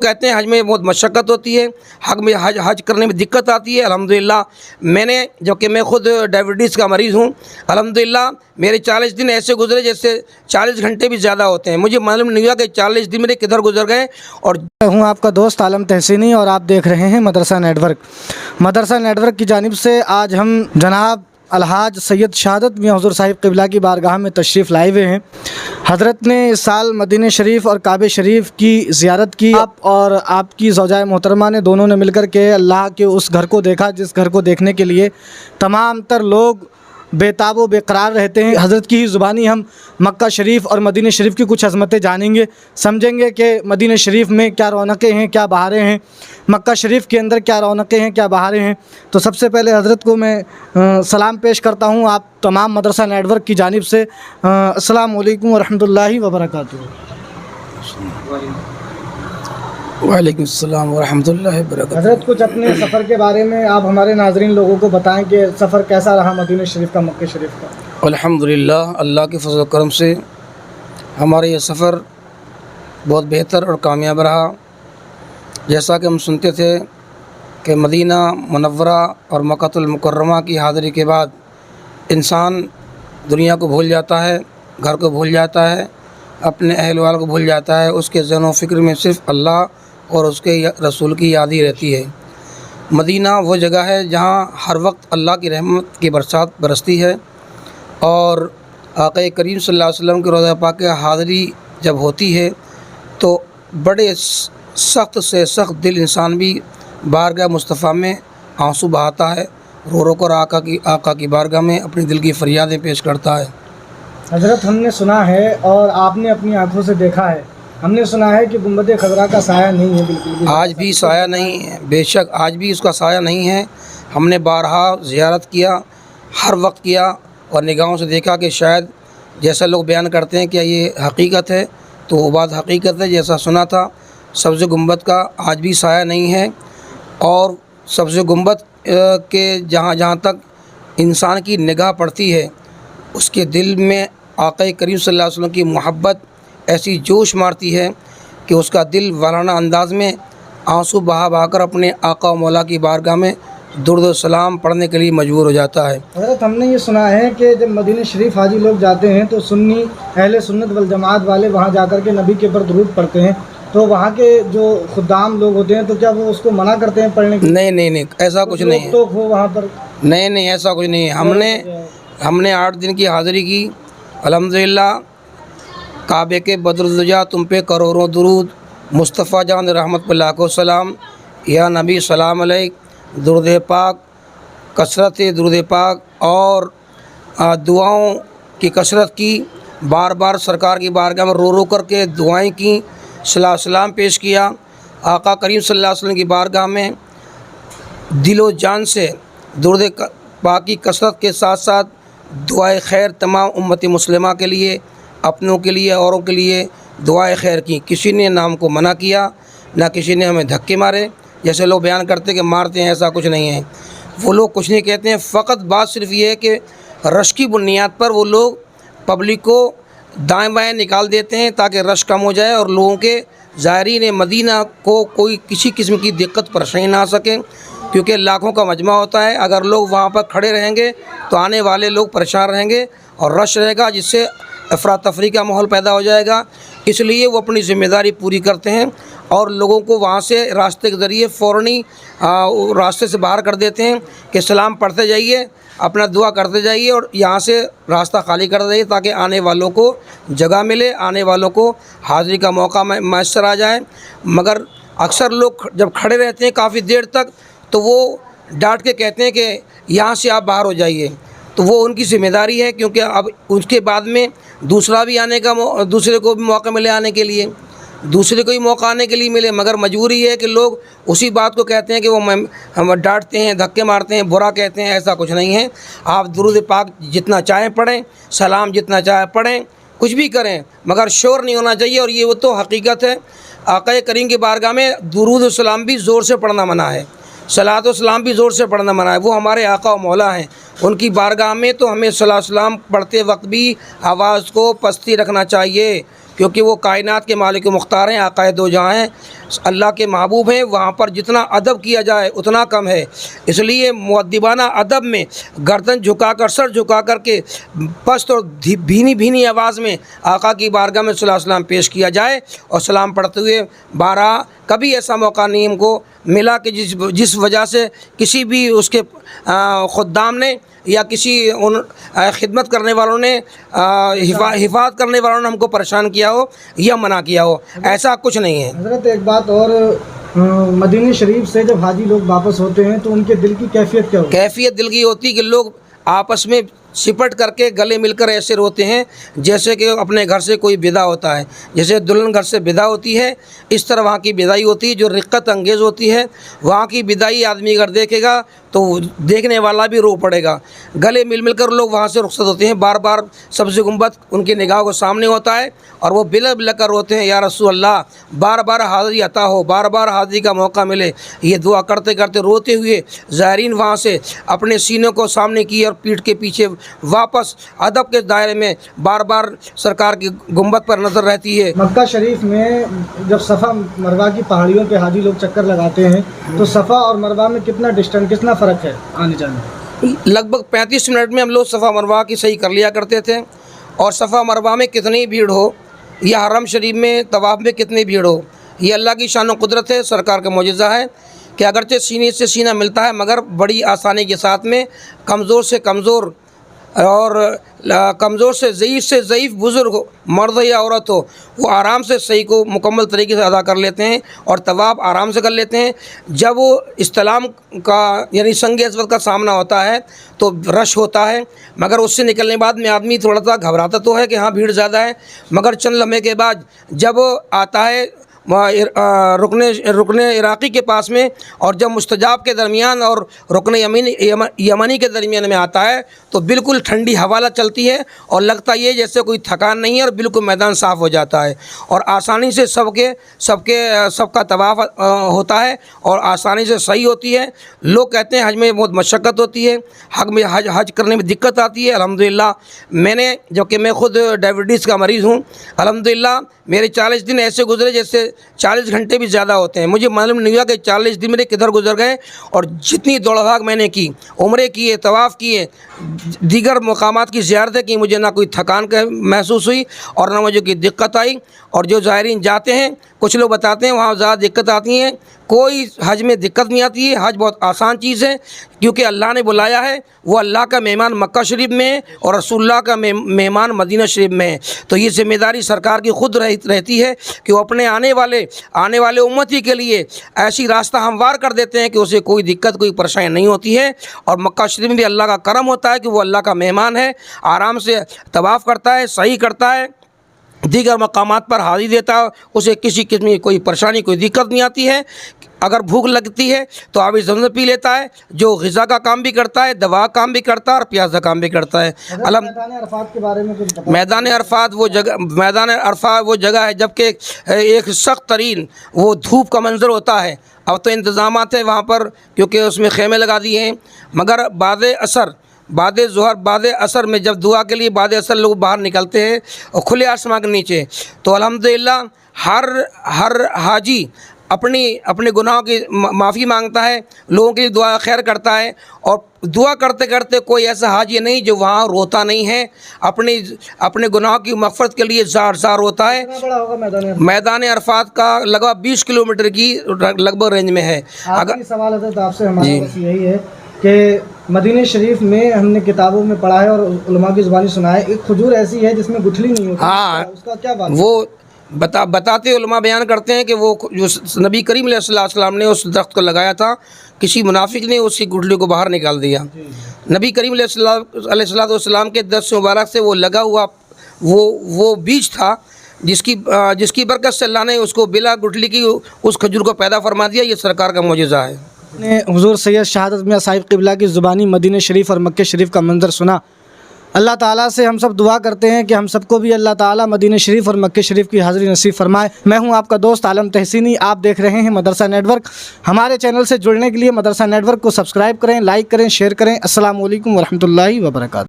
کہتے ہیں حج میں بہت مشقت ہوتی ہے، حج کرنے میں دقت آتی ہے۔ الحمدللہ میں نے، جو کہ میں خود ڈائبٹیز کا مریض ہوں، الحمدللہ میرے 40 دن ایسے گزرے جیسے 40 گھنٹے بھی زیادہ ہوتے ہیں، مجھے معلوم نہیں ہوا کہ 40 دن میرے کدھر گزر گئے۔ اور ہوں آپ کا دوست عالم تحسینی اور آپ دیکھ رہے ہیں مدرسہ نیٹ ورک۔ مدرسہ نیٹ ورک کی جانب سے آج ہم جناب الحاج سید شہادت میاں حضور صاحب قبلہ کی بارگاہ میں تشریف لائے ہوئے ہیں۔ حضرت نے اس سال مدینہ شریف اور کعبہ شریف کی زیارت کی۔ آپ اور آپ کی زوجہ محترمہ نے دونوں نے مل کر کے اللہ کے اس گھر کو دیکھا جس گھر کو دیکھنے کے لیے تمام تر لوگ بے تاب و بے قرار رہتے ہیں۔ حضرت کی ہی زبانی ہم مکہ شریف اور مدینہ شریف کی کچھ عظمتیں جانیں گے، سمجھیں گے کہ مدینہ شریف میں کیا رونقیں ہیں، کیا بہاریں ہیں، مکہ شریف کے اندر کیا رونقیں ہیں، کیا بہاریں ہیں۔ تو سب سے پہلے حضرت کو میں سلام پیش کرتا ہوں آپ تمام مدرسہ نیٹ ورک کی جانب سے۔ السلام علیکم ورحمۃ اللہ وبرکاتہ۔ وعلیکم السلام ورحمۃ اللہ وبرکاتہ۔ حضرت کچھ اپنے سفر کے بارے میں آپ ہمارے ناظرین لوگوں کو بتائیں کہ سفر کیسا رہا مدینہ شریف کا، مکہ شریف کا۔ الحمدللہ اللہ کے فضل و کرم سے ہمارا یہ سفر بہت بہتر اور کامیاب رہا۔ جیسا کہ ہم سنتے تھے کہ مدینہ منورہ اور مکہ المکرمہ کی حاضری کے بعد انسان دنیا کو بھول جاتا ہے، گھر کو بھول جاتا ہے، اپنے اہل وال کو بھول جاتا ہے، اس کے ذہن و فکر میں صرف اللہ اور اس کے رسول کی یاد ہی رہتی ہے۔ مدینہ وہ جگہ ہے جہاں ہر وقت اللہ کی رحمت کی برسات برستی ہے، اور آقا کریم صلی اللہ علیہ وسلم کے روضہ پاک کی حاضری جب ہوتی ہے تو بڑے سخت سے سخت دل انسان بھی بارگاہ مصطفیٰ میں آنسو بہاتا ہے، رو رو کر آقا کی بارگاہ میں اپنی دل کی فریادیں پیش کرتا ہے۔ حضرت ہم نے سنا ہے اور آپ نے اپنی آنکھوں سے دیکھا ہے، ہم نے سنا ہے کہ گنبد خضرا کا سایہ نہیں ہے بالکل بھی، آج بھی سایہ نہیں ہے، بے شک آج بھی اس کا سایہ نہیں ہے۔ ہم نے بارہا زیارت کیا، ہر وقت کیا، اور نگاہوں سے دیکھا کہ شاید جیسا لوگ بیان کرتے ہیں کہ یہ حقیقت ہے تو وہ بات حقیقت ہے۔ جیسا سنا تھا سبز گنبد کا آج بھی سایہ نہیں ہے، اور سبز گنبد کے جہاں جہاں تک انسان کی نگاہ پڑتی ہے اس کے دل میں آقا کریم صلی اللہ علیہ وسلم کی محبت ایسی جوش مارتی ہے کہ اس کا دل وارانہ انداز میں آنسو بہا بہا کر اپنے آقا و مولا کی بارگاہ میں درود و سلام پڑھنے کے لیے مجبور ہو جاتا ہے۔ حضرت ہم نے یہ سنا ہے کہ جب مدینہ شریف حاجی لوگ جاتے ہیں تو سنی اہل سنت والجماعت والے وہاں جا کر کے نبی کے اوپر درود پڑھتے ہیں، تو وہاں کے جو خدام لوگ ہوتے ہیں تو کیا وہ اس کو منع کرتے ہیں پڑھنے کی؟ نہیں ایسا کچھ نہیں ہے، تو ہو وہاں پر؟ نہیں ایسا کچھ نہیں ہے۔ ہم نے 8 دن کی حاضری کی، الحمدللہ کعبے کے بدرالدجا تم پہ کروڑوں درود، مصطفیٰ جان رحمت پہ لاکھوں سلام، یا نبی سلام علیک، درود پاک، کثرت درود پاک اور دعاؤں کی کثرت کی، بار بار سرکار کی بارگاہ میں رو رو کر کے دعائیں کی، صلاۃ سلام پیش کیا۔ آقا کریم صلی اللہ علیہ وسلم کی بارگاہ میں دل و جان سے درود پاک کی کثرت کے ساتھ ساتھ دعائے خیر تمام امت مسلمہ کے لیے، اپنوں کے لیے، اوروں کے لیے دعائے خیر کی۔ کسی نے نام کو منع کیا، نہ کسی نے ہمیں دھکے مارے جیسے لوگ بیان کرتے کہ مارتے ہیں، ایسا کچھ نہیں ہے۔ وہ لوگ کچھ نہیں کہتے ہیں، فقط بات صرف یہ ہے کہ رش کی بنیاد پر وہ لوگ پبلک کو دائیں بائیں نکال دیتے ہیں تاکہ رش کم ہو جائے اور لوگوں کے زائرین مدینہ کو کوئی کسی قسم کی دقت پریشانی نہ آ سکے، کیونکہ لاکھوں کا مجمع ہوتا ہے۔ اگر لوگ وہاں پر کھڑے رہیں گے تو آنے والے لوگ پریشان رہیں گے اور رش رہے گا، جس سے افراتفری کا ماحول پیدا ہو جائے گا۔ اس لیے وہ اپنی ذمہ داری پوری کرتے ہیں اور لوگوں کو وہاں سے راستے کے ذریعے فوراً راستے سے باہر کر دیتے ہیں کہ سلام پڑھتے جائیے، اپنا دعا کرتے جائیے اور یہاں سے راستہ خالی کر دیں تاکہ آنے والوں کو جگہ ملے، آنے والوں کو حاضری کا موقع میسر آ جائے۔ مگر اکثر لوگ جب کھڑے رہتے ہیں کافی دیر تک تو وہ ڈانٹ کے کہتے ہیں کہ یہاں سے آپ باہر ہو جائیے، تو وہ ان کی ذمہ داری ہے، کیونکہ اب اس کے بعد میں دوسرا بھی آنے کا دوسرے کو بھی موقع ملے آنے کے لیے، دوسرے کو ہی موقع آنے کے لیے ملے، مگر مجبوری ہے کہ لوگ اسی بات کو کہتے ہیں کہ وہ ہم ڈانٹتے ہیں، دھکے مارتے ہیں، برا کہتے ہیں۔ ایسا کچھ نہیں ہے، آپ درود پاک جتنا چاہیں پڑھیں، سلام جتنا چاہیں پڑھیں، کچھ بھی کریں، مگر شور نہیں ہونا چاہیے۔ اور یہ وہ تو حقیقت ہے، آقا کریم کی بارگاہ میں درود و سلام بھی زور سے پڑھنا منع ہے، صلاۃ و سلام بھی زور سے پڑھنا منع ہے۔ وہ ہمارے آقا و مولا ہیں، ان کی بارگاہ میں تو ہمیں صلاۃ و سلام پڑھتے وقت بھی آواز کو پستی رکھنا چاہیے، کیونکہ وہ کائنات کے مالک و مختار ہیں، آقائے دو جہاں ہیں، اللہ کے محبوب ہیں، وہاں پر جتنا ادب کیا جائے اتنا کم ہے۔ اس لیے مؤدبانہ ادب میں گردن جھکا کر، سر جھکا کر کے پست اور بھینی بھینی آواز میں آقا کی بارگاہ میں صلی اللہ علیہ وسلم پیش کیا جائے اور سلام پڑھتے ہوئے بارہا کبھی ایسا موقع نہیں ہم کو ملا کہ جس وجہ سے کسی بھی اس کے خدام نے یا کسی ان خدمت کرنے والوں نے حفاظت کرنے والوں نے ہم کو پریشان کیا ہو یا منع کیا ہو، ایسا کچھ نہیں ہے۔ حضرت ایک بات اور، مدینہ شریف سے جب حاجی لوگ واپس ہوتے ہیں تو ان کے دل کی کیفیت کیا ہوتی ہے؟ کیفیت دل کی ہوتی کہ لوگ آپس میں سپٹ کر کے گلے مل کر ایسے روتے ہیں جیسے کہ اپنے گھر سے کوئی ودا ہوتا ہے، جیسے دلہن گھر سے ودا ہوتی ہے اس طرح وہاں کی بدائی ہوتی ہے جو رقت انگیز ہوتی ہے۔ وہاں کی بدائی آدمی اگر دیکھے گا تو دیکھنے والا بھی رو پڑے گا، گلے مل مل کر لوگ وہاں سے رخصت ہوتے ہیں، بار بار سبز گنبد ان کی نگاہوں کے سامنے ہوتا ہے اور وہ بلا بلا کر روتے ہیں، یا رسول اللہ بار بار حاضری عطا ہو، بار بار حاضری کا موقع ملے۔ یہ دعا کرتے کرتے روتے ہوئے زائرین وہاں سے اپنے سینوں کو سامنے کیے اور پیٹھ کے پیچھے واپس ادب کے دائرے میں بار بار سرکار کی گنبد پر نظر رہتی ہے۔ مکہ شریف میں جب صفا مروہ کی پہاڑیوں پہ حاجی لوگ چکر لگاتے ہیں تو صفا اور مروہ میں کتنا ڈسٹینس، کتنا فرق ہے آنے جانے؟ لگ بھگ 35 منٹ میں ہم لوگ صفا مروہ کی صحیح کر لیا کرتے تھے، اور صفا مروہ میں کتنی بھیڑ ہو یا حرم شریف میں طواف میں کتنی بھیڑ ہو، یہ اللہ کی شان و قدرت ہے، سرکار کا معجزہ ہے کہ اگرچہ سینے سے سینہ ملتا ہے مگر بڑی آسانی کے ساتھ میں کمزور سے کمزور اور کمزور سے ضعیف بزرگ ہو، مرد ہو یا عورت ہو، وہ آرام سے صحیح کو مکمل طریقے سے ادا کر لیتے ہیں اور طواف آرام سے کر لیتے ہیں۔ جب وہ استلام کا یعنی سنگ اسود کا سامنا ہوتا ہے تو رش ہوتا ہے، مگر اس سے نکلنے بعد میں آدمی تھوڑا سا گھبراتا تو ہے کہ ہاں بھیڑ زیادہ ہے، مگر چند لمحے کے بعد جب آتا ہے رکن عراقی کے پاس میں اور جب مستجاب کے درمیان اور رکن یمنی کے درمیان میں آتا ہے تو بالکل ٹھنڈی حوالہ چلتی ہے اور لگتا یہ جیسے کوئی تھکان نہیں ہے اور بالکل میدان صاف ہو جاتا ہے اور آسانی سے سب کا طواف ہوتا ہے اور آسانی سے صحیح ہوتی ہے۔ لوگ کہتے ہیں حج میں بہت مشقت ہوتی ہے، حج کرنے میں دقت آتی ہے۔ الحمدللہ میں نے، جبکہ میں خود ڈائبٹیز کا مریض ہوں، الحمدللہ میرے 40 دن ایسے گزرے جیسے 40 گھنٹے بھی زیادہ ہوتے ہیں۔ مجھے معلوم نہیں ہوا کہ 40 دن میرے کدھر گزر گئے، اور جتنی دوڑ بھاگ میں نے کی، عمرے کیے، طواف کیے، دیگر مقامات کی زیارتیں کی، مجھے نہ کوئی تھکان محسوس ہوئی اور نہ مجھے کوئی دقت آئی۔ اور جو زائرین جاتے ہیں کچھ لوگ بتاتے ہیں وہاں زیادہ دقت آتی ہیں، کوئی حج میں دقت نہیں آتی ہے، حج بہت آسان چیز ہے کیونکہ اللہ نے بلایا ہے، وہ اللہ کا مہمان مکہ شریف میں ہے اور رسول اللہ کا مہمان مدینہ شریف میں ہے، تو یہ ذمہ داری سرکار کی خود رہتی ہے کہ وہ اپنے آنے والے امتی کے لیے ایسی راستہ ہموار کر دیتے ہیں کہ اسے کوئی دقت کوئی پریشانی نہیں ہوتی ہے۔ اور مکہ شریف میں بھی اللہ کا کرم ہوتا ہے کہ وہ اللہ کا مہمان ہے، آرام سے طواف کرتا ہے، صحیح کرتا ہے، دیگر مقامات پر حاضری دیتا ہے، اسے کسی قسم کی کوئی پریشانی کوئی دقت نہیں آتی ہے۔ اگر بھوک لگتی ہے تو آب زمزم پی لیتا ہے، جو غذا کا کام بھی کرتا ہے، دوا کام بھی کرتا ہے اور پیاس کا کام بھی کرتا ہے۔ میدان عرفات کے بارے میں کچھ بتائیں۔ میدان عرفات وہ جگہ ہے جبکہ ایک سخت ترین وہ دھوپ کا منظر ہوتا ہے۔ اب تو انتظامات ہیں وہاں پر کیونکہ اس میں خیمے لگا دیے ہیں، مگر بعد ظہر بعد عصر میں جب دعا کے لیے بعد عصر لوگ باہر نکلتے ہیں اور کھلے آسمان کے نیچے، تو الحمدللہ ہر حاجی اپنے گناہوں کی معافی مانگتا ہے، لوگوں کے لیے دعا خیر کرتا ہے، اور دعا کرتے کرتے کوئی ایسا حاجی نہیں جو وہاں روتا نہیں ہے، اپنے گناہوں کی مغفرت کے لیے زار روتا ہے۔ کتنا بڑا ہوگا میدان عرفات کا لگ بھگ 20 کلومیٹر کی لگ بھگ رینج میں ہے۔ آخری سوال حضرت آپ سے ہمارا بس یہی ہے کہ مدینہ شریف میں ہم نے کتابوں میں پڑھا ہے اور علماء کی زبانی سنا ہے، ایک کھجور ایسی ہے جس میں گٹھلی نہیں ہوتی، ہاں اس کا کیا بات ہے؟ وہ بتاتے علماء بیان کرتے ہیں کہ وہ جو نبی کریم علیہ السلام نے اس درخت کو لگایا تھا، کسی منافق نے اس کی گٹھلی کو باہر نکال دیا۔ نبی کریم علیہ السلام کے درس مبارک سے وہ لگا ہوا وہ بیج تھا جس کی برکت سے اللہ نے اس کو بلا گٹھلی کی اس کھجور کو پیدا فرما دیا۔ یہ سرکار کا معجزہ ہے۔ نے حضور سید شہادت میاں صاحب قبلہ کی زبانی مدینہ شریف اور مکہ شریف کا منظر سنا۔ اللہ تعالیٰ سے ہم سب دعا کرتے ہیں کہ ہم سب کو بھی اللہ تعالیٰ مدینہ شریف اور مکہ شریف کی حاضری نصیب فرمائے۔ میں ہوں آپ کا دوست عالم تحسینی، آپ دیکھ رہے ہیں مدرسہ نیٹ ورک۔ ہمارے چینل سے جڑنے کے لیے مدرسہ نیٹ ورک کو سبسکرائب کریں، لائک کریں، شیئر کریں۔ السلام علیکم ورحمۃ اللہ وبرکاتہ۔